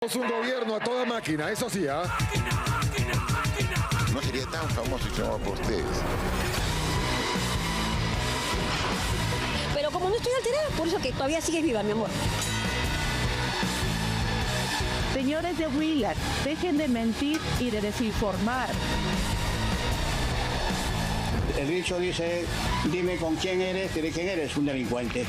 Es un gobierno a toda máquina, eso sí, ¿ah? No sería tan famoso si no por ustedes. Pero como no estoy alterada, por eso que todavía sigues viva, mi amor. Señores de Willard, dejen de mentir y de desinformar. El dicho dice, dime con quién eres, diré quién eres, un delincuente.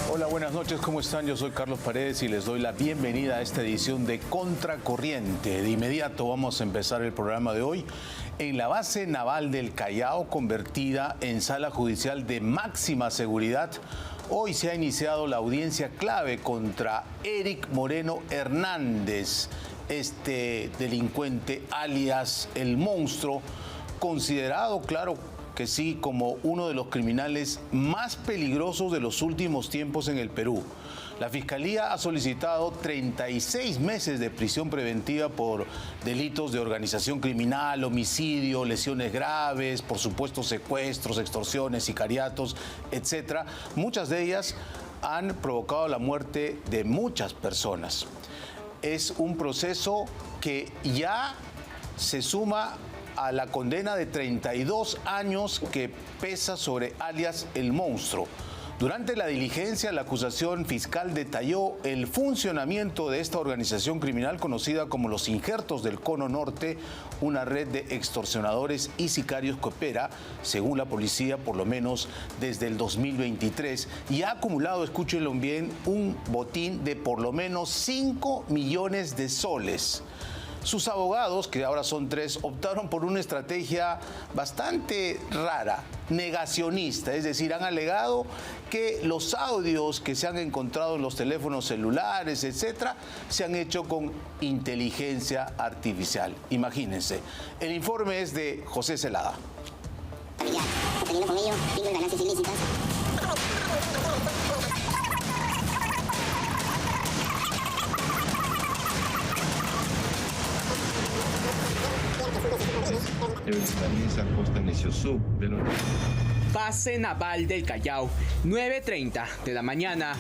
Hola, buenas noches, ¿cómo están? Yo soy Carlos Paredes y les doy la bienvenida a esta edición de Contracorriente. De inmediato vamos a empezar el programa de hoy en la base naval del Callao, convertida en sala judicial de máxima seguridad. Hoy se ha iniciado la audiencia clave contra Eric Moreno Hernández, este delincuente alias El Monstruo, considerado, claro que sí, como uno de los criminales más peligrosos de los últimos tiempos en el Perú. La Fiscalía ha solicitado 36 meses de prisión preventiva por delitos de organización criminal, homicidio, lesiones graves, por supuesto secuestros, extorsiones, sicariatos, etc. Muchas de ellas han provocado la muerte de muchas personas. Es un proceso que ya se suma a la condena de 32 años que pesa sobre alias El Monstruo. Durante la diligencia, la acusación fiscal detalló el funcionamiento de esta organización criminal conocida como los Injertos del Cono Norte, una red de extorsionadores y sicarios que opera, según la policía, por lo menos desde el 2023, y ha acumulado, escúchenlo bien, un botín de por lo menos 5 millones de soles. Sus abogados, que ahora son 3, optaron por una estrategia bastante rara, negacionista, es decir, han alegado que los audios que se han encontrado en los teléfonos celulares, etcétera, se han hecho con inteligencia artificial. Imagínense. El informe es de José Celada. Teniendo con ello, tengo ganancias ilícitas. Base Naval del Callao, 9:30 de la mañana.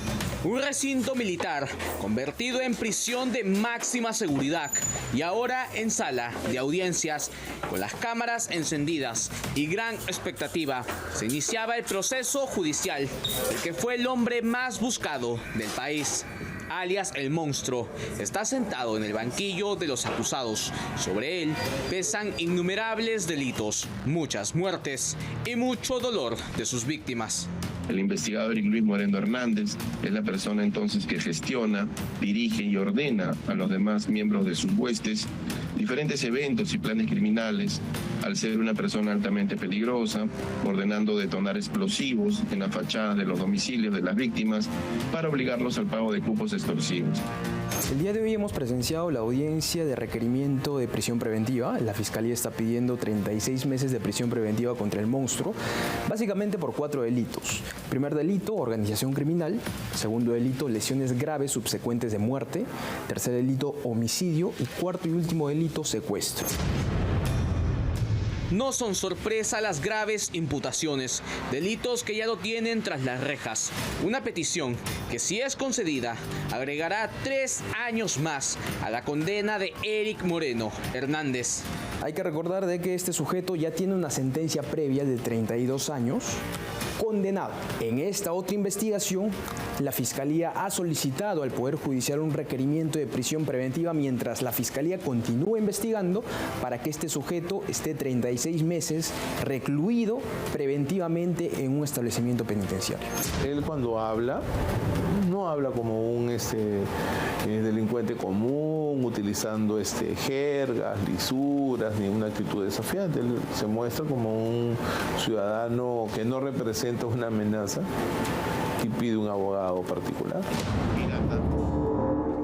Un recinto militar convertido en prisión de máxima seguridad y ahora en sala de audiencias con las cámaras encendidas y gran expectativa. Se iniciaba el proceso judicial del que fue el hombre más buscado del país, alias El Monstruo. Está sentado en el banquillo de los acusados. Sobre él pesan innumerables delitos, muchas muertes y mucho dolor de sus víctimas. El investigador Eric Luis Moreno Hernández es la persona entonces que gestiona, dirige y ordena a los demás miembros de sus huestes diferentes eventos y planes criminales, al ser una persona altamente peligrosa, ordenando detonar explosivos en las fachadas de los domicilios de las víctimas para obligarlos al pago de cupos extorsivos. El día de hoy hemos presenciado la audiencia de requerimiento de prisión preventiva. La Fiscalía está pidiendo 36 meses de prisión preventiva contra El Monstruo, básicamente por 4 delitos. Primer delito, organización criminal. Segundo delito, lesiones graves subsecuentes de muerte. Tercer delito, homicidio. Y cuarto y último delito, secuestro. No son sorpresa las graves imputaciones, delitos que ya lo tienen tras las rejas. Una petición que, si es concedida, agregará 3 años más a la condena de Eric Moreno Hernández. Hay que recordar de que este sujeto ya tiene una sentencia previa de 32 años, condenado. En esta otra investigación, la Fiscalía ha solicitado al Poder Judicial un requerimiento de prisión preventiva mientras la Fiscalía continúa investigando para que este sujeto esté 36 meses recluido preventivamente en un establecimiento penitenciario. Él cuando habla, no habla como un delincuente común, utilizando jergas, lisuras, ni una actitud desafiante. Él se muestra como un ciudadano que no representa una amenaza y pide un abogado particular.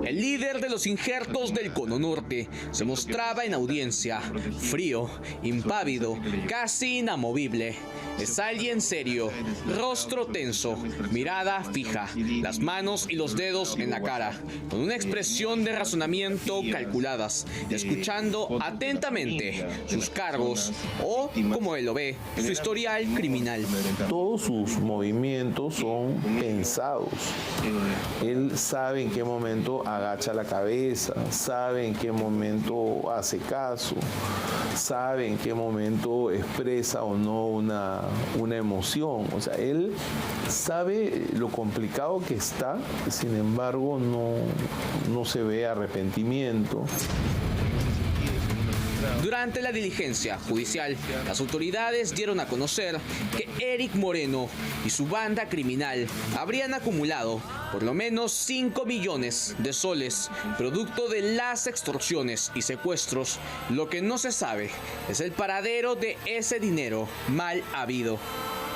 El líder de los Injertos del Cono Norte se mostraba en audiencia, frío, impávido, casi inamovible. Es alguien serio, rostro tenso, mirada fija, las manos y los dedos en la cara, con una expresión de razonamiento calculadas, escuchando atentamente sus cargos o, como él lo ve, su historial criminal. Todos sus movimientos son pensados. Él sabe en qué momento agacha la cabeza, sabe en qué momento hace caso, sabe en qué momento expresa o no una emoción. O sea, él sabe lo complicado que está, sin embargo no se ve arrepentimiento. Durante la diligencia judicial, las autoridades dieron a conocer que Eric Moreno y su banda criminal habrían acumulado por lo menos 5 millones de soles, producto de las extorsiones y secuestros. Lo que no se sabe es el paradero de ese dinero mal habido.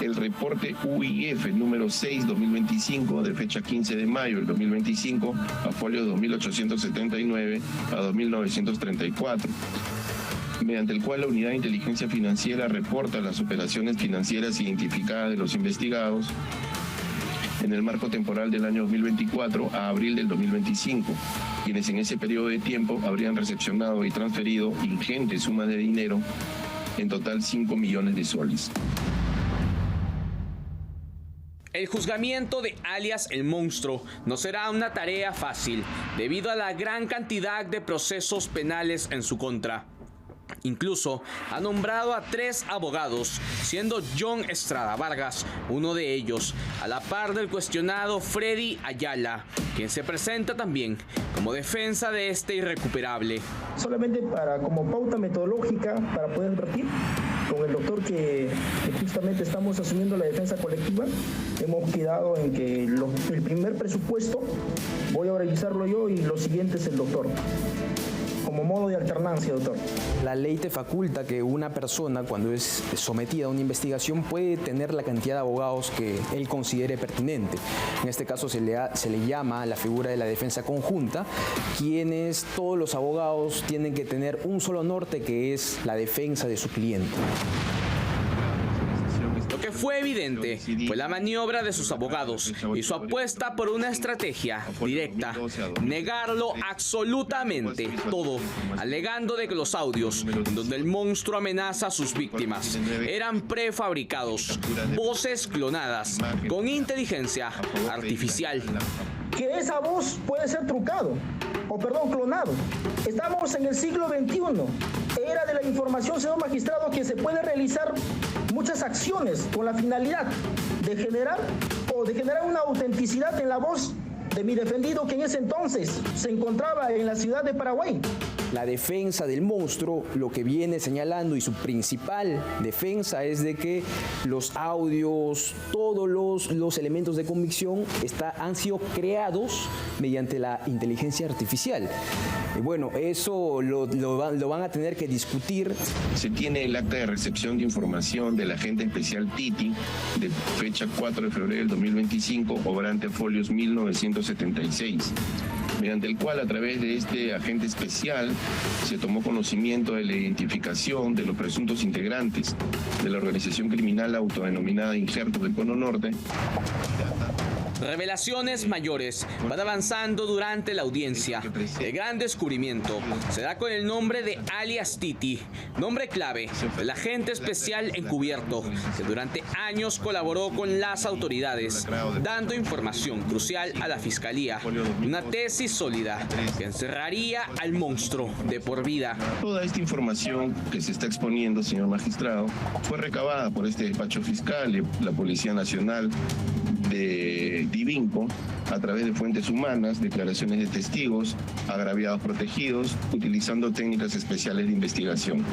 El reporte UIF número 6-2025 de fecha 15 de mayo del 2025 a folio 2879 a 2934. Mediante el cual la Unidad de Inteligencia Financiera reporta las operaciones financieras identificadas de los investigados en el marco temporal del año 2024 a abril del 2025, quienes en ese periodo de tiempo habrían recepcionado y transferido ingentes sumas de dinero, en total 5 millones de soles. El juzgamiento de alias El Monstruo no será una tarea fácil, debido a la gran cantidad de procesos penales en su contra. Incluso ha nombrado a 3 abogados, siendo John Estrada Vargas uno de ellos, a la par del cuestionado Freddy Ayala, quien se presenta también como defensa de este irrecuperable. Solamente como pauta metodológica para poder advertir, con el doctor que justamente estamos asumiendo la defensa colectiva, hemos quedado en que el primer presupuesto voy a revisarlo yo y lo siguiente es el doctor. Como modo de alternancia, doctor. La ley te faculta que una persona, cuando es sometida a una investigación, puede tener la cantidad de abogados que él considere pertinente. En este caso se le llama la figura de la defensa conjunta, quienes todos los abogados tienen que tener un solo norte, que es la defensa de su cliente. Lo que fue evidente fue la maniobra de sus abogados y su apuesta por una estrategia directa, negarlo absolutamente todo, alegando de que los audios donde el monstruo amenaza a sus víctimas eran prefabricados, voces clonadas, con inteligencia artificial. Que esa voz puede ser clonado. Estamos en el siglo XXI, era de la información, señor magistrado, que se puede realizar muchas acciones con la finalidad de generar una autenticidad en la voz de mi defendido, que en ese entonces se encontraba en la ciudad de Paraguay. La defensa del monstruo lo que viene señalando, y su principal defensa, es de que los audios, todos los elementos de convicción han sido creados mediante la inteligencia artificial. Y bueno, eso lo van a tener que discutir. Se tiene el acta de recepción de información del agente especial Titi de fecha 4 de febrero del 2025, obrante folios 1976. Mediante el cual, a través de este agente especial, se tomó conocimiento de la identificación de los presuntos integrantes de la organización criminal autodenominada Injertos del Cono Norte. Revelaciones mayores van avanzando durante la audiencia. El gran descubrimiento se da con el nombre de alias Titi, nombre clave del agente especial encubierto que durante años colaboró con las autoridades, dando información crucial a la fiscalía, una tesis sólida que encerraría al monstruo de por vida. Toda esta información que se está exponiendo, señor magistrado, fue recabada por este despacho fiscal y la Policía Nacional de Divinco a través de fuentes humanas, declaraciones de testigos, agraviados protegidos, utilizando técnicas especiales de investigación,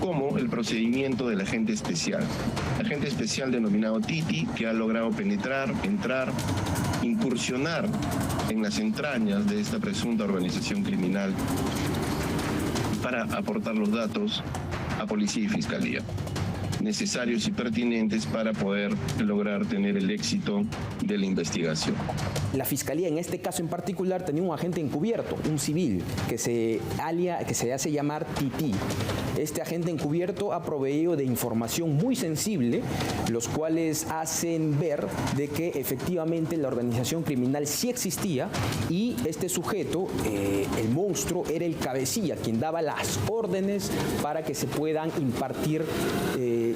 como el procedimiento del agente especial denominado Titi, que ha logrado penetrar, entrar, incursionar en las entrañas de esta presunta organización criminal para aportar los datos a policía y fiscalía necesarios y pertinentes para poder lograr tener el éxito de la investigación. La fiscalía, en este caso en particular, tenía un agente encubierto, un civil, que se hace llamar Titi. este agente encubierto ha proveído de información muy sensible, los cuales hacen ver de que efectivamente la organización criminal sí existía y este sujeto, el monstruo, era el cabecilla, quien daba las órdenes para que se puedan impartir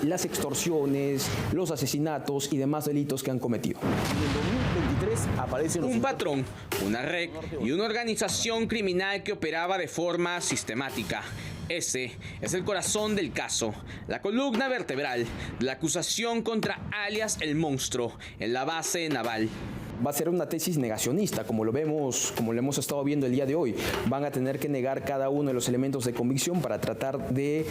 las extorsiones, los asesinatos y demás delitos que han cometido. En 2023 aparece un patrón, una red y una organización criminal que operaba de forma sistemática. Ese es el corazón del caso, la columna vertebral de la acusación contra alias El Monstruo en la base naval. Va a ser una tesis negacionista, como lo hemos estado viendo el día de hoy. Van a tener que negar cada uno de los elementos de convicción para tratar de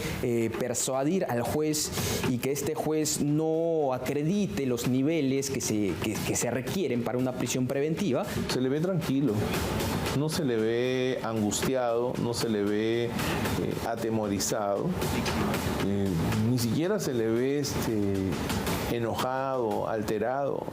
persuadir al juez y que este juez no acredite los niveles que se requieren para una prisión preventiva. Se le ve tranquilo, no se le ve angustiado, no se le ve atemorizado, ni siquiera se le ve enojado, alterado.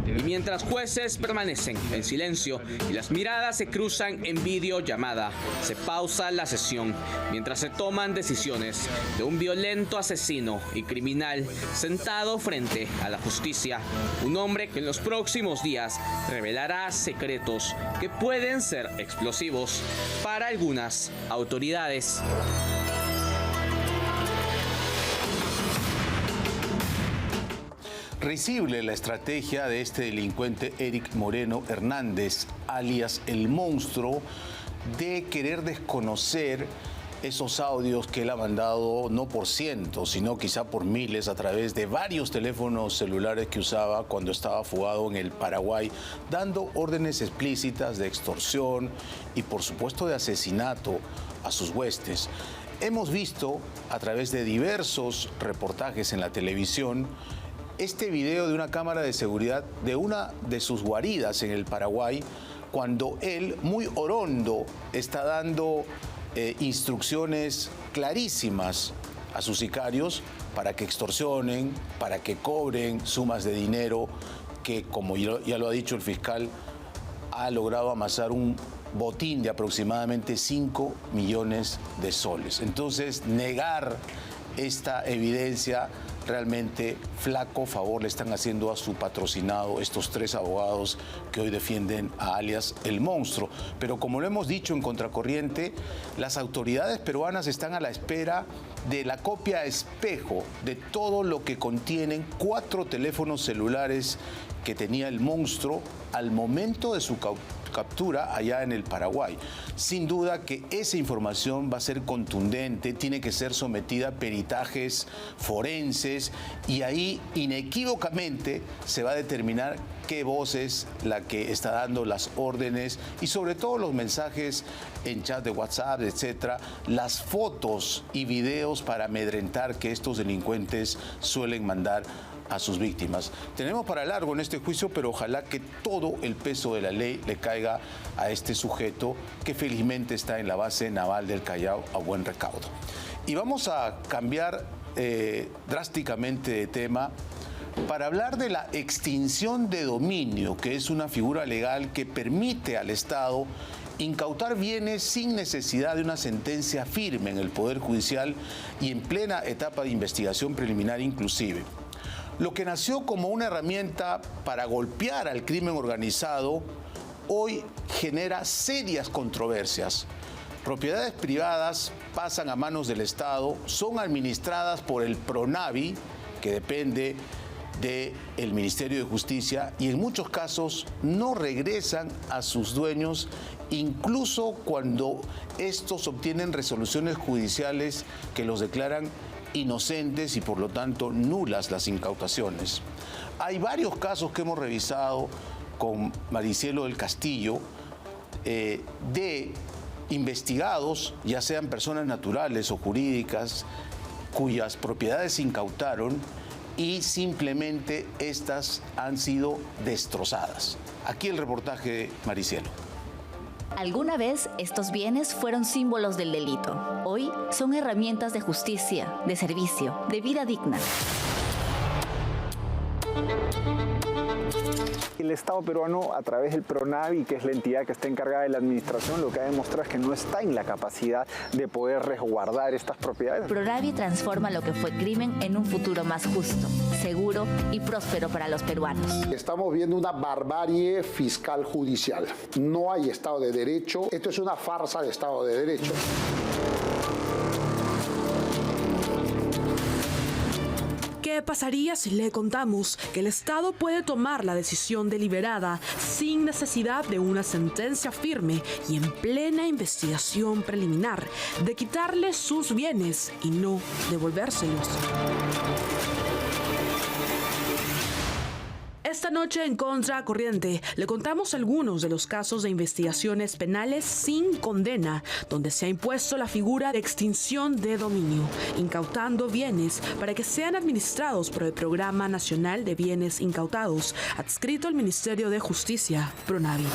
Y mientras jueces permanecen en silencio y las miradas se cruzan en videollamada, se pausa la sesión mientras se toman decisiones de un violento asesino y criminal sentado frente a la justicia. Un hombre que en los próximos días revelará secretos que pueden ser explosivos para algunas autoridades. Risible la estrategia de este delincuente Eric Moreno Hernández, alias El Monstruo, de querer desconocer esos audios que él ha mandado no por cientos, sino quizá por miles a través de varios teléfonos celulares que usaba cuando estaba fugado en el Paraguay, dando órdenes explícitas de extorsión y por supuesto de asesinato a sus huestes. Hemos visto a través de diversos reportajes en la televisión este video de una cámara de seguridad de una de sus guaridas en el Paraguay, cuando él, muy orondo, está dando instrucciones clarísimas a sus sicarios para que extorsionen, para que cobren sumas de dinero que, como ya lo ha dicho el fiscal, ha logrado amasar un botín de aproximadamente 5 millones de soles. Entonces, negar esta evidencia, realmente flaco favor le están haciendo a su patrocinado estos 3 abogados que hoy defienden a alias El Monstruo. Pero como lo hemos dicho en Contracorriente, las autoridades peruanas están a la espera de la copia espejo de todo lo que contienen 4 teléfonos celulares que tenía El Monstruo al momento de su captura allá en el Paraguay. Sin duda que esa información va a ser contundente, tiene que ser sometida a peritajes forenses y ahí inequívocamente se va a determinar qué voz es la que está dando las órdenes y sobre todo los mensajes en chat de WhatsApp, etcétera, las fotos y videos para amedrentar que estos delincuentes suelen mandar a sus víctimas. Tenemos para largo en este juicio, pero ojalá que todo el peso de la ley le caiga a este sujeto que felizmente está en la base naval del Callao a buen recaudo. Y vamos a cambiar drásticamente de tema para hablar de la extinción de dominio, que es una figura legal que permite al Estado incautar bienes sin necesidad de una sentencia firme en el Poder Judicial y en plena etapa de investigación preliminar inclusive. Lo que nació como una herramienta para golpear al crimen organizado, hoy genera serias controversias. Propiedades privadas pasan a manos del Estado, son administradas por el PRONAVI, que depende del Ministerio de Justicia, y en muchos casos no regresan a sus dueños, incluso cuando estos obtienen resoluciones judiciales que los declaran inocentes y por lo tanto nulas las incautaciones. Hay varios casos que hemos revisado con Maricielo del Castillo de investigados, ya sean personas naturales o jurídicas, cuyas propiedades se incautaron y simplemente estas han sido destrozadas. Aquí el reportaje de Maricielo. Alguna vez estos bienes fueron símbolos del delito. Hoy son herramientas de justicia, de servicio, de vida digna. El el Estado peruano, a través del PRONAVI, que es la entidad que está encargada de la administración, lo que ha demostrado es que no está en la capacidad de poder resguardar estas propiedades. PRONAVI transforma lo que fue crimen en un futuro más justo, seguro y próspero para los peruanos. Estamos viendo una barbarie fiscal judicial. No hay Estado de Derecho. Esto es una farsa de Estado de Derecho. ¿Qué pasaría si le contamos que el Estado puede tomar la decisión deliberada sin necesidad de una sentencia firme y en plena investigación preliminar de quitarle sus bienes y no devolvérselos? Esta noche en Contracorriente le contamos algunos de los casos de investigaciones penales sin condena, donde se ha impuesto la figura de extinción de dominio, incautando bienes para que sean administrados por el Programa Nacional de Bienes Incautados, adscrito al Ministerio de Justicia, PRONAVI.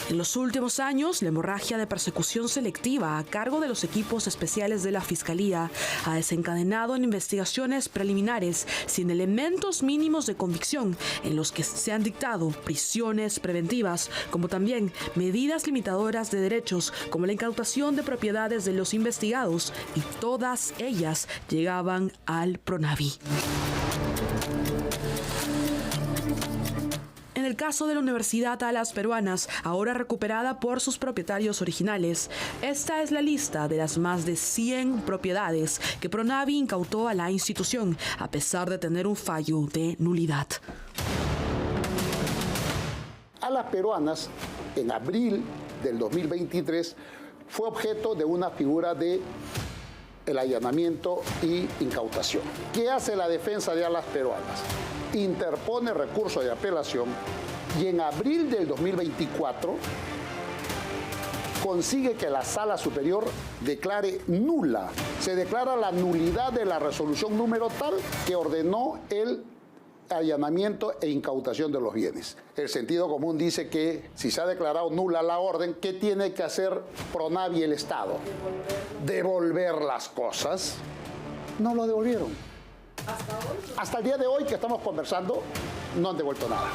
En los últimos años, la hemorragia de persecución selectiva a cargo de los equipos especiales de la Fiscalía ha desencadenado en investigaciones preliminares sin elementos mínimos de convicción, en los que se han dictado prisiones preventivas, como también medidas limitadoras de derechos, como la incautación de propiedades de los investigados, y todas ellas llegaban al PRONAVI. En el caso de la Universidad Alas Peruanas, ahora recuperada por sus propietarios originales, esta es la lista de las más de 100 propiedades que PRONAVI incautó a la institución, a pesar de tener un fallo de nulidad. Alas Peruanas, en abril del 2023, fue objeto de una figura de el allanamiento y incautación. ¿Qué hace la defensa de Alas Peruanas? Interpone recurso de apelación y en abril del 2024 consigue que la Sala Superior declare nula. Se declara la nulidad de la resolución número tal que ordenó el allanamiento e incautación de los bienes. El sentido común dice que si se ha declarado nula la orden, ¿qué tiene que hacer PRONAVI y el Estado? Devolver las cosas. No lo devolvieron. Hasta el día de hoy que estamos conversando, no han devuelto nada.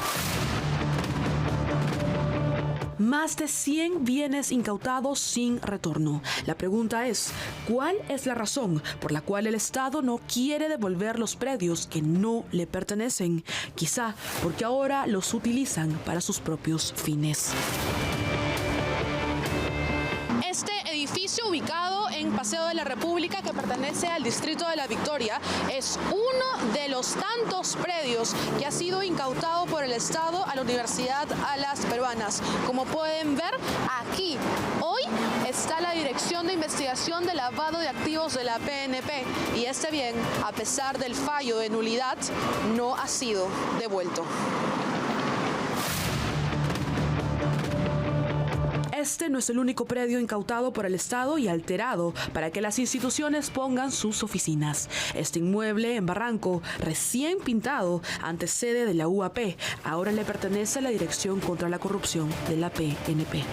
Más de 100 bienes incautados sin retorno. La pregunta es, ¿cuál es la razón por la cual el Estado no quiere devolver los predios que no le pertenecen? Quizá porque ahora los utilizan para sus propios fines. Este edificio ubicado en Paseo de la República, que pertenece al Distrito de la Victoria, es uno de los tantos predios que ha sido incautado por el Estado a la Universidad Alas Peruanas. Como pueden ver, aquí hoy está la Dirección de Investigación de Lavado de Activos de la PNP y este bien, a pesar del fallo de nulidad, no ha sido devuelto. Este no es el único predio incautado por el Estado y alterado para que las instituciones pongan sus oficinas. Este inmueble en Barranco, recién pintado, antes sede de la UAP, ahora le pertenece a la Dirección contra la Corrupción de la PNP.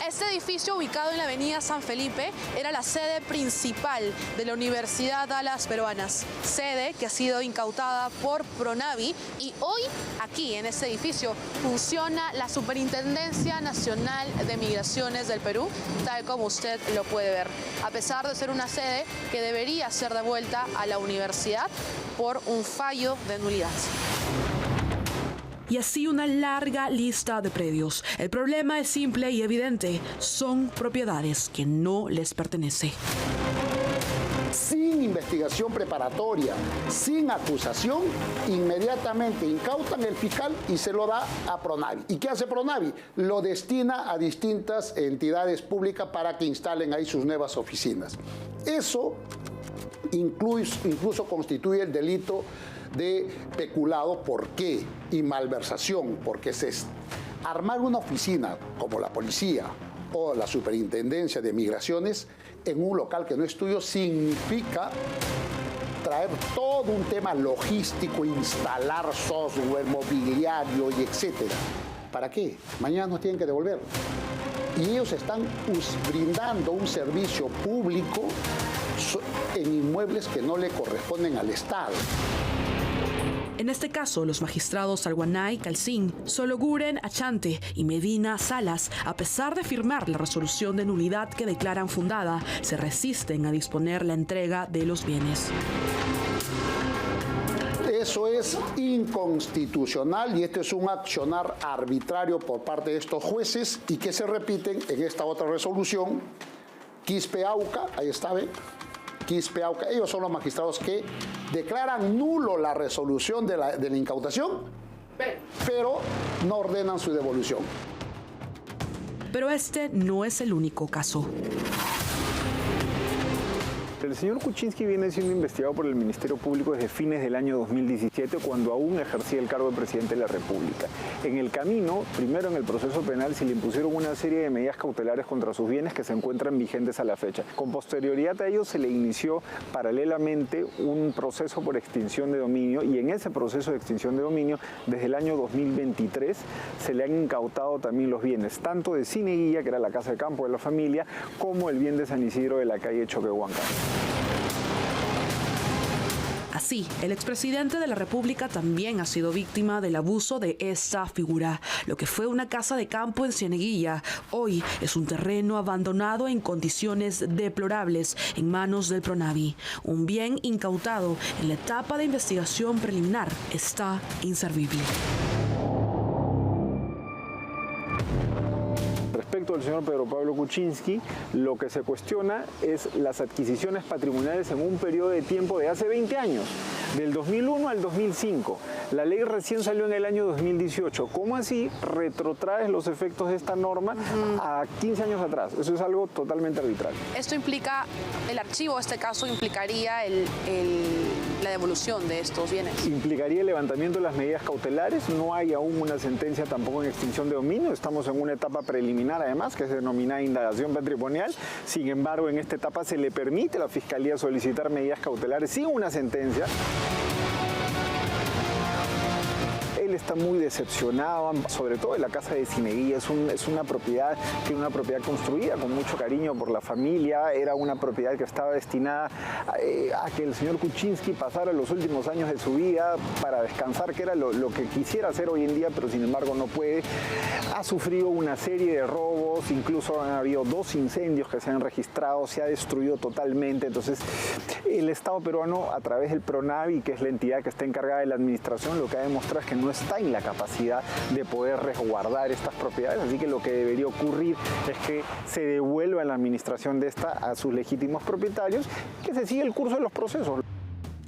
Este edificio, ubicado en la avenida San Felipe, era la sede principal de la Universidad Alas Peruanas, sede que ha sido incautada por PRONAVI, y hoy aquí en este edificio funciona la Superintendencia Nacional de Migraciones del Perú, tal como usted lo puede ver, a pesar de ser una sede que debería ser devuelta a la universidad por un fallo de nulidad. Y así una larga lista de predios. El problema es simple y evidente. Son propiedades que no les pertenecen. Sin investigación preparatoria, sin acusación, inmediatamente incautan el fiscal y se lo da a PRONAVI. ¿Y qué hace PRONAVI? Lo destina a distintas entidades públicas para que instalen ahí sus nuevas oficinas. Eso incluso constituye el delito de peculado. ¿Por qué? Y malversación, porque armar una oficina como la policía o la superintendencia de migraciones en un local que no es tuyo significa traer todo un tema logístico, instalar software, mobiliario y etcétera. ¿Para qué? Mañana nos tienen que devolver. Y ellos están brindando un servicio público en inmuebles que no le corresponden al Estado. En este caso, los magistrados Alguanay, Calcín, Sologuren, Achante y Medina Salas, a pesar de firmar la resolución de nulidad que declaran fundada, se resisten a disponer la entrega de los bienes. Eso es inconstitucional y este es un accionar arbitrario por parte de estos jueces y que se repiten en esta otra resolución. Quispe-Auca, ahí está, ¿ven? Quispe-Auca, ellos son los magistrados que declaran nulo la resolución de la incautación, pero no ordenan su devolución. Pero este no es el único caso. El señor Kuczynski viene siendo investigado por el Ministerio Público desde fines del año 2017, cuando aún ejercía el cargo de presidente de la República. En el camino, primero en el proceso penal, se le impusieron una serie de medidas cautelares contra sus bienes que se encuentran vigentes a la fecha. Con posterioridad a ello se le inició paralelamente un proceso por extinción de dominio y en ese proceso de extinción de dominio, desde el año 2023, se le han incautado también los bienes, tanto de Cineguilla, que era la casa de campo de la familia, como el bien de San Isidro de la calle Choquehuanca. Así, el expresidente de la República también ha sido víctima del abuso de esta figura. Lo que fue una casa de campo en Cieneguilla, hoy es un terreno abandonado en condiciones deplorables en manos del Pronavi. Un bien incautado en la etapa de investigación preliminar está inservible. Respecto al señor Pedro Pablo Kuczynski, lo que se cuestiona es las adquisiciones patrimoniales en un periodo de tiempo de hace 20 años, del 2001 al 2005. La ley recién salió en el año 2018. ¿Cómo así retrotraes los efectos de esta norma a 15 años atrás? Eso es algo totalmente arbitrario. Esto implica, el archivo, este caso, implicaría la devolución de estos bienes. Implicaría el levantamiento de las medidas cautelares. No hay aún una sentencia tampoco en extinción de dominio. Estamos en una etapa preliminar, además, que es denominada indagación patrimonial. Sin embargo, en esta etapa se le permite a la Fiscalía solicitar medidas cautelares sin una sentencia. Él está muy decepcionado, sobre todo en la casa de Cineguilla. Es una propiedad que una propiedad construida con mucho cariño por la familia. Era una propiedad que estaba destinada a que el señor Kuczynski pasara los últimos años de su vida para descansar, que era lo que quisiera hacer hoy en día, pero sin embargo no puede. Ha sufrido una serie de robos, incluso han habido 2 incendios que se han registrado, se ha destruido totalmente. Entonces, el Estado peruano, a través del Pronavi, que es la entidad que está encargada de la administración, lo que ha demostrado es que no está en la capacidad de poder resguardar estas propiedades, así que lo que debería ocurrir es que se devuelva la administración de esta a sus legítimos propietarios, que se siga el curso de los procesos.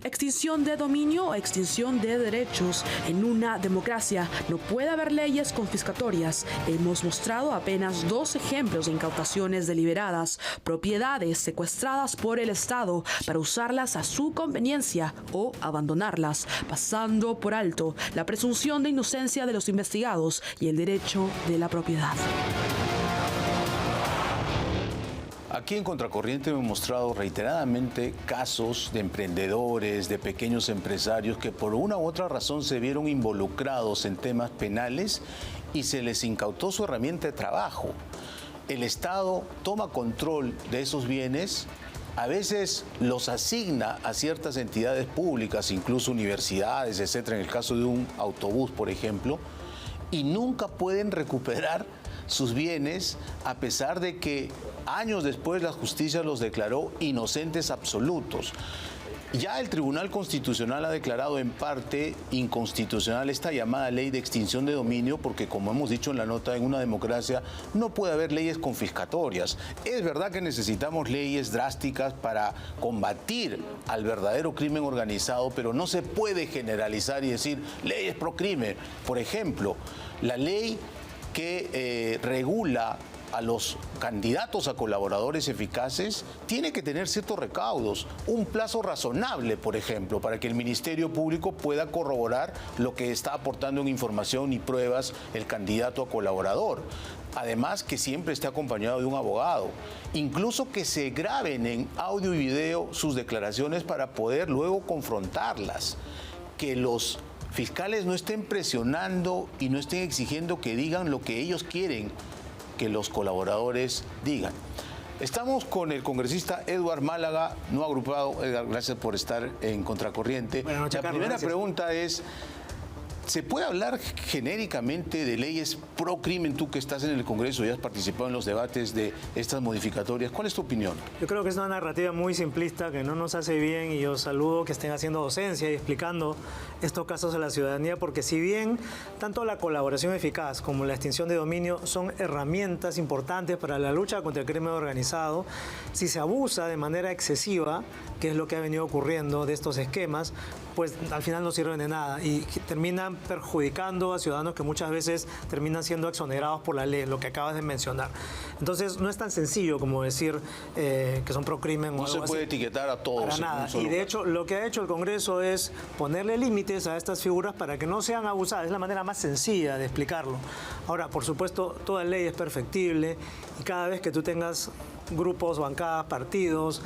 Extinción de dominio o extinción de derechos. En una democracia no puede haber leyes confiscatorias. Hemos mostrado apenas 2 ejemplos de incautaciones deliberadas, propiedades secuestradas por el Estado para usarlas a su conveniencia o abandonarlas, pasando por alto la presunción de inocencia de los investigados y el derecho de la propiedad. Aquí en Contracorriente hemos mostrado reiteradamente casos de emprendedores, de pequeños empresarios que por una u otra razón se vieron involucrados en temas penales y se les incautó su herramienta de trabajo. El Estado toma control de esos bienes, a veces los asigna a ciertas entidades públicas, incluso universidades, etcétera, en el caso de un autobús, por ejemplo, y nunca pueden recuperar sus bienes, a pesar de que años después la justicia los declaró inocentes absolutos. Ya el Tribunal Constitucional ha declarado en parte inconstitucional esta llamada ley de extinción de dominio porque, como hemos dicho en la nota, en una democracia no puede haber leyes confiscatorias. Es verdad que necesitamos leyes drásticas para combatir al verdadero crimen organizado, pero no se puede generalizar y decir leyes pro crimen. Por ejemplo, la ley que regula a los candidatos a colaboradores eficaces tiene que tener ciertos recaudos, un plazo razonable, por ejemplo, para que el Ministerio Público pueda corroborar lo que está aportando en información y pruebas el candidato a colaborador. Además, que siempre esté acompañado de un abogado, incluso que se graben en audio y video sus declaraciones para poder luego confrontarlas, que los fiscales no estén presionando y no estén exigiendo que digan lo que ellos quieren que los colaboradores digan. Estamos con el congresista Edward Málaga, no agrupado. Edgar, gracias por estar en Contracorriente. Buenas noches, La Carlos, primera gracias. pregunta es, ¿se puede hablar genéricamente de leyes pro crimen? Tú que estás en el Congreso y has participado en los debates de estas modificatorias, ¿cuál es tu opinión? Yo creo que es una narrativa muy simplista que no nos hace bien, y yo saludo que estén haciendo docencia y explicando estos casos a la ciudadanía, porque si bien tanto la colaboración eficaz como la extinción de dominio son herramientas importantes para la lucha contra el crimen organizado, si se abusa de manera excesiva, que es lo que ha venido ocurriendo de estos esquemas, pues al final no sirven de nada y terminan perjudicando a ciudadanos que muchas veces terminan siendo exonerados por la ley, lo que acabas de mencionar. Entonces no es tan sencillo como decir que son pro crimen o algo así. No se puede etiquetar a todos. Para nada. Y de hecho lo que ha hecho el Congreso es ponerle límites a estas figuras para que no sean abusadas. Es la manera más sencilla de explicarlo. Ahora, por supuesto, toda ley es perfectible y cada vez que tú tengas grupos, bancadas, partidos,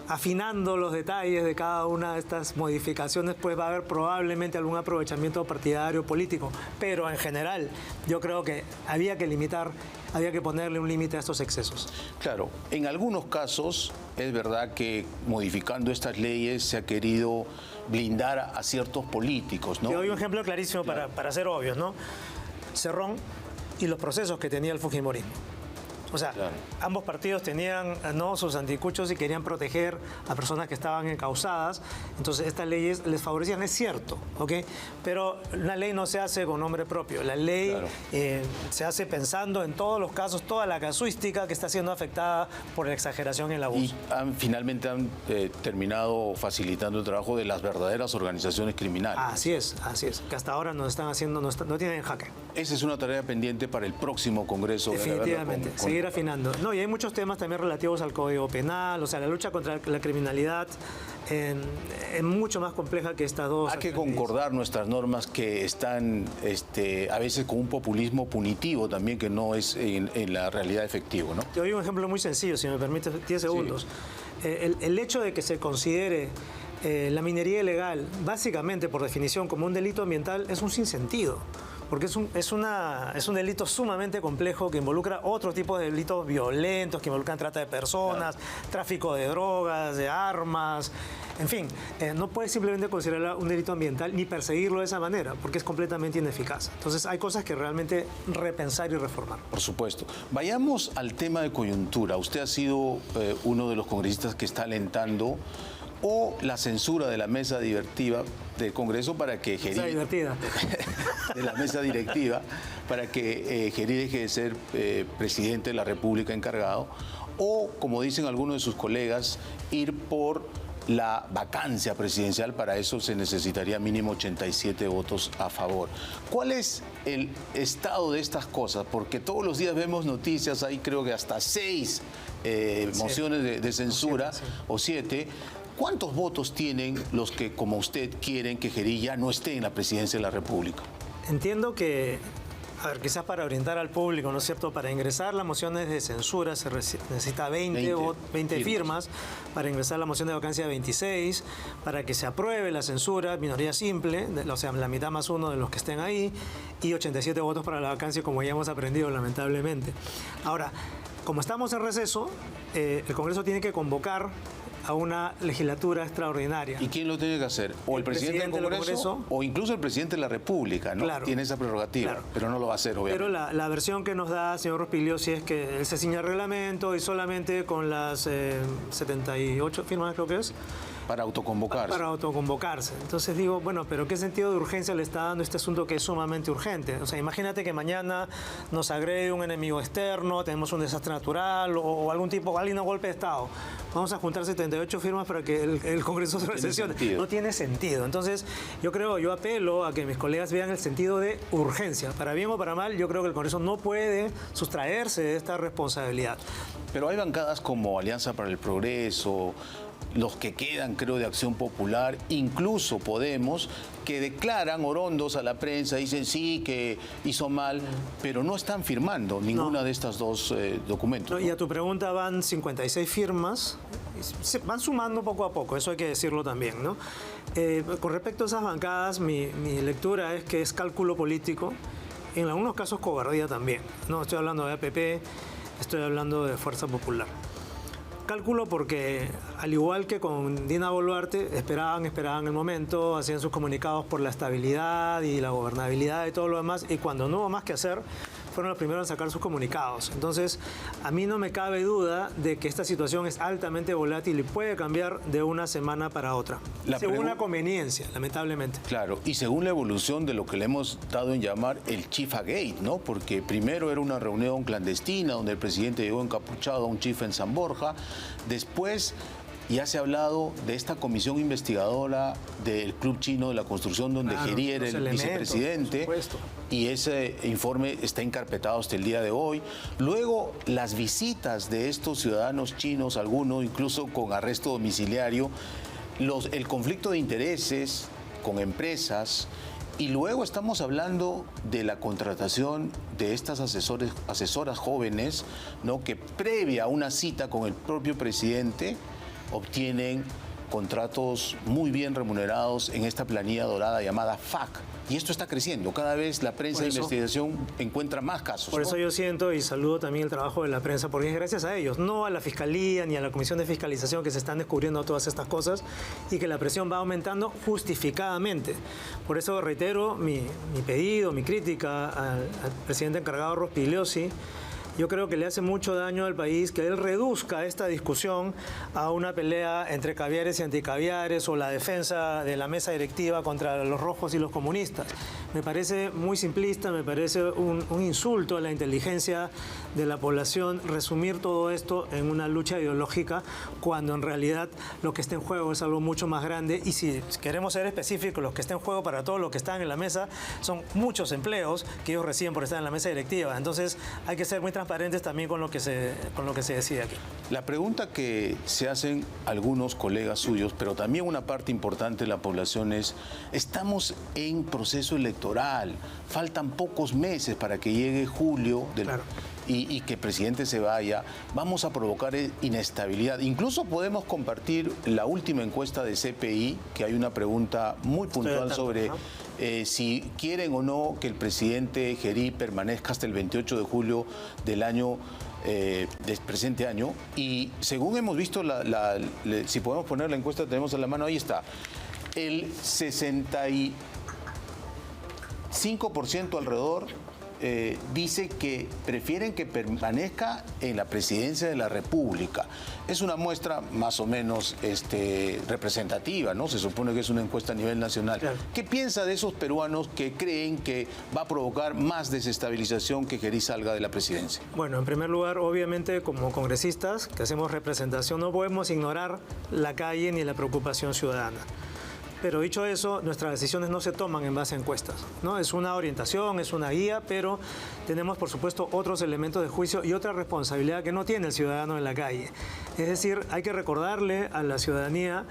afinando los detalles de cada una de estas modificaciones, pues va a haber probablemente algún aprovechamiento partidario político. Pero en general, yo creo que había que ponerle un límite a estos excesos. Claro, en algunos casos es verdad que modificando estas leyes se ha querido blindar a ciertos políticos, ¿no? Te doy un ejemplo clarísimo para ser obvios, ¿no? Cerrón y los procesos que tenía el fujimorismo. O sea, ambos partidos tenían sus anticuchos y querían proteger a personas que estaban encausadas. Entonces, estas leyes les favorecían, es cierto, ¿ok? Pero una ley no se hace con nombre propio. La ley se hace pensando en todos los casos, toda la casuística que está siendo afectada por la exageración y el abuso. Y finalmente han terminado facilitando el trabajo de las verdaderas organizaciones criminales. Así es, que hasta ahora nos están haciendo, no tienen en jaque. Esa es una tarea pendiente para el próximo Congreso. Definitivamente, seguir afinando. No, y hay muchos temas también relativos al Código Penal, o sea, la lucha contra la criminalidad es mucho más compleja que estas dos. Hay que concordar nuestras normas que están a veces con un populismo punitivo también que no es en la realidad efectivo, ¿no? Te doy un ejemplo muy sencillo, si me permites 10 segundos. Sí. El hecho de que se considere la minería ilegal, básicamente por definición como un delito ambiental, es un sinsentido. Porque es un delito sumamente complejo que involucra otro tipo de delitos violentos, que involucran trata de personas, tráfico de drogas, de armas, en fin. No puedes simplemente considerarlo un delito ambiental ni perseguirlo de esa manera, porque es completamente ineficaz. Entonces hay cosas que realmente repensar y reformar. Por supuesto. Vayamos al tema de coyuntura. Usted ha sido uno de los congresistas que está alentando la censura de la mesa directiva del Congreso para que de la mesa directiva para que Geri deje de ser presidente de la República encargado, o, como dicen algunos de sus colegas, ir por la vacancia presidencial. Para eso se necesitaría mínimo 87 votos a favor. ¿Cuál es el estado de estas cosas? Porque todos los días vemos noticias, hay creo que hasta 6 mociones de censura, o 7. ¿Cuántos votos tienen los que, como usted, quieren que Geri ya no esté en la presidencia de la República? Entiendo que, quizás para orientar al público, ¿no es cierto? Para ingresar las mociones de censura se necesita 20 firmas, para ingresar la moción de vacancia 26, para que se apruebe la censura, minoría simple, o sea, la mitad más uno de los que estén ahí, y 87 votos para la vacancia, como ya hemos aprendido, lamentablemente. Ahora, como estamos en receso, el Congreso tiene que convocar a una legislatura extraordinaria. ¿Y quién lo tiene que hacer? ¿O el presidente del Congreso, o incluso el presidente de la República, ¿no? Claro. Tiene esa prerrogativa, pero no lo va a hacer, obviamente. Pero la versión que nos da el señor Rospigliosi es que él se ciña al reglamento y solamente con las 78 firmas, creo que es, para autoconvocarse. Para autoconvocarse. Entonces digo, bueno, pero ¿qué sentido de urgencia le está dando este asunto que es sumamente urgente? O sea, imagínate que mañana nos agrede un enemigo externo, tenemos un desastre natural o alguien un golpe de Estado. Vamos a juntar 78 firmas para que el Congreso se recesione. No tiene sentido. Entonces, yo apelo a que mis colegas vean el sentido de urgencia. Para bien o para mal, yo creo que el Congreso no puede sustraerse de esta responsabilidad. Pero hay bancadas como Alianza para el Progreso, los que quedan, creo, de Acción Popular, incluso Podemos, que declaran orondos a la prensa, dicen sí, que hizo mal, pero no están firmando ninguna de estas dos documentos. Y a tu pregunta, van 56 firmas, se van sumando poco a poco, eso hay que decirlo también, ¿no? Con respecto a esas bancadas, mi lectura es que es cálculo político, en algunos casos cobardía también, ¿no? Estoy hablando de APP, estoy hablando de Fuerza Popular. Cálculo porque, al igual que con Dina Boluarte, esperaban el momento, hacían sus comunicados por la estabilidad y la gobernabilidad y todo lo demás, y cuando no hubo más que hacer, fueron los primeros en sacar sus comunicados. Entonces, a mí no me cabe duda de que esta situación es altamente volátil y puede cambiar de una semana para otra, según la conveniencia, lamentablemente. Claro, y según la evolución de lo que le hemos dado en llamar el Chifa Gate, ¿no? Porque primero era una reunión clandestina donde el presidente llegó encapuchado a un chifa en San Borja, después ya se ha hablado de esta comisión investigadora del Club Chino de la Construcción, donde Geri era el vicepresidente, y ese informe está encarpetado hasta el día de hoy. Luego, las visitas de estos ciudadanos chinos, algunos incluso con arresto domiciliario, el conflicto de intereses con empresas, y luego estamos hablando de la contratación de estas asesoras jóvenes, ¿no? Que previa a una cita con el propio presidente obtienen contratos muy bien remunerados en esta planilla dorada llamada FAC. Y esto está creciendo. Cada vez la prensa de investigación encuentra más casos. Por eso yo siento y saludo también el trabajo de la prensa, porque es gracias a ellos, no a la Fiscalía ni a la Comisión de Fiscalización, que se están descubriendo todas estas cosas y que la presión va aumentando justificadamente. Por eso reitero mi pedido, mi crítica al presidente encargado Rospigliosi. Yo creo que le hace mucho daño al país que él reduzca esta discusión a una pelea entre caviares y anticaviares o la defensa de la mesa directiva contra los rojos y los comunistas. Me parece muy simplista, me parece un insulto a la inteligencia de la población resumir todo esto en una lucha ideológica, cuando en realidad lo que está en juego es algo mucho más grande, y si queremos ser específicos, lo que está en juego para todos los que están en la mesa son muchos empleos que ellos reciben por estar en la mesa directiva. Entonces hay que ser muy transparentes también con lo que se decide aquí. La pregunta que se hacen algunos colegas suyos, pero también una parte importante de la población es: estamos en proceso electoral, faltan pocos meses para que llegue julio y que el presidente se vaya, vamos a provocar inestabilidad. Incluso podemos compartir la última encuesta de CPI, que hay una pregunta muy puntual sobre si quieren o no que el presidente Geri permanezca hasta el 28 de julio del año del presente año. Y según hemos visto, si podemos poner la encuesta, tenemos a la mano, ahí está, el 65% alrededor dice que prefieren que permanezca en la presidencia de la República. Es una muestra más o menos representativa, ¿no? Se supone que es una encuesta a nivel nacional. Claro. ¿Qué piensa de esos peruanos que creen que va a provocar más desestabilización que Geri salga de la presidencia? Bueno, en primer lugar, obviamente, como congresistas que hacemos representación, no podemos ignorar la calle ni la preocupación ciudadana. Pero dicho eso, nuestras decisiones no se toman en base a encuestas, ¿no? Es una orientación, es una guía, pero tenemos, por supuesto, otros elementos de juicio y otra responsabilidad que no tiene el ciudadano en la calle. Es decir, hay que recordarle a la ciudadanía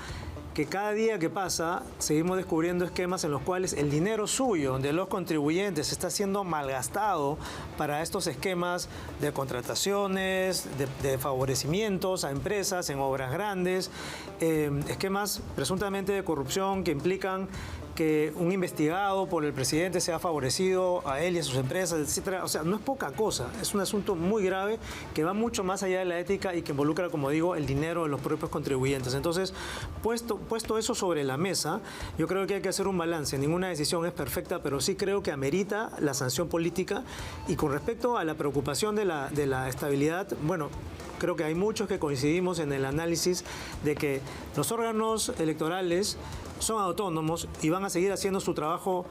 que cada día que pasa seguimos descubriendo esquemas en los cuales el dinero suyo, de los contribuyentes, está siendo malgastado para estos esquemas de contrataciones, de favorecimientos a empresas en obras grandes, esquemas presuntamente de corrupción que implican que un investigado por el presidente sea favorecido a él y a sus empresas, etcétera. O sea, no es poca cosa, es un asunto muy grave que va mucho más allá de la ética y que involucra, como digo, el dinero de los propios contribuyentes. Entonces, puesto eso sobre la mesa, yo creo que hay que hacer un balance. Ninguna decisión es perfecta, pero sí creo que amerita la sanción política. Y con respecto a la preocupación de la estabilidad, bueno, creo que hay muchos que coincidimos en el análisis de que los órganos electorales son autónomos y van a seguir haciendo su trabajo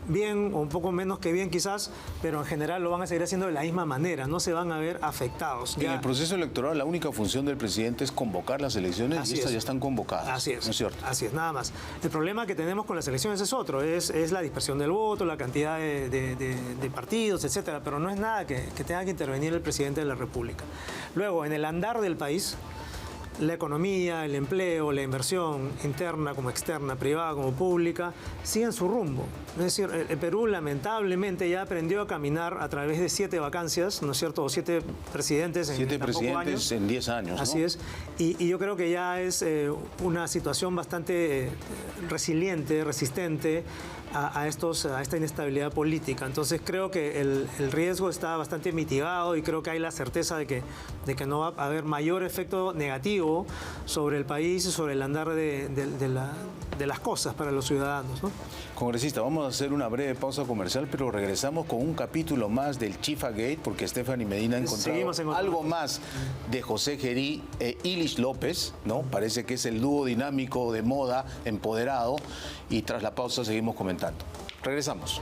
bien o un poco menos que bien quizás, pero en general lo van a seguir haciendo de la misma manera, no se van a ver afectados. En el proceso electoral la única función del presidente es convocar las elecciones y estas ya están convocadas. Así es. ¿No es cierto? Así es, nada más. El problema que tenemos con las elecciones es otro, es la dispersión del voto, la cantidad de partidos, etcétera, pero no es nada que tenga que intervenir el presidente de la República. Luego, en el andar del país, la economía, el empleo, la inversión interna como externa, privada como pública, siguen su rumbo. Es decir, el Perú lamentablemente ya aprendió a caminar a través de 7 vacancias, ¿no es cierto? O 7 presidentes en 7 presidentes en 10 años. Así es. Y yo creo que ya es una situación bastante resiliente, resistente, a esta inestabilidad política. Entonces creo que el riesgo está bastante mitigado y creo que hay la certeza de que no va a haber mayor efecto negativo sobre el país y sobre el andar de las cosas para los ciudadanos, ¿no? Congresista, vamos a hacer una breve pausa comercial, pero regresamos con un capítulo más del Chifa Gate, porque Stephanie Medina ha encontrado algo más de José Gerí e Ilish López, ¿no? Parece que es el dúo dinámico de moda, empoderado, y tras la pausa seguimos comentando. Regresamos.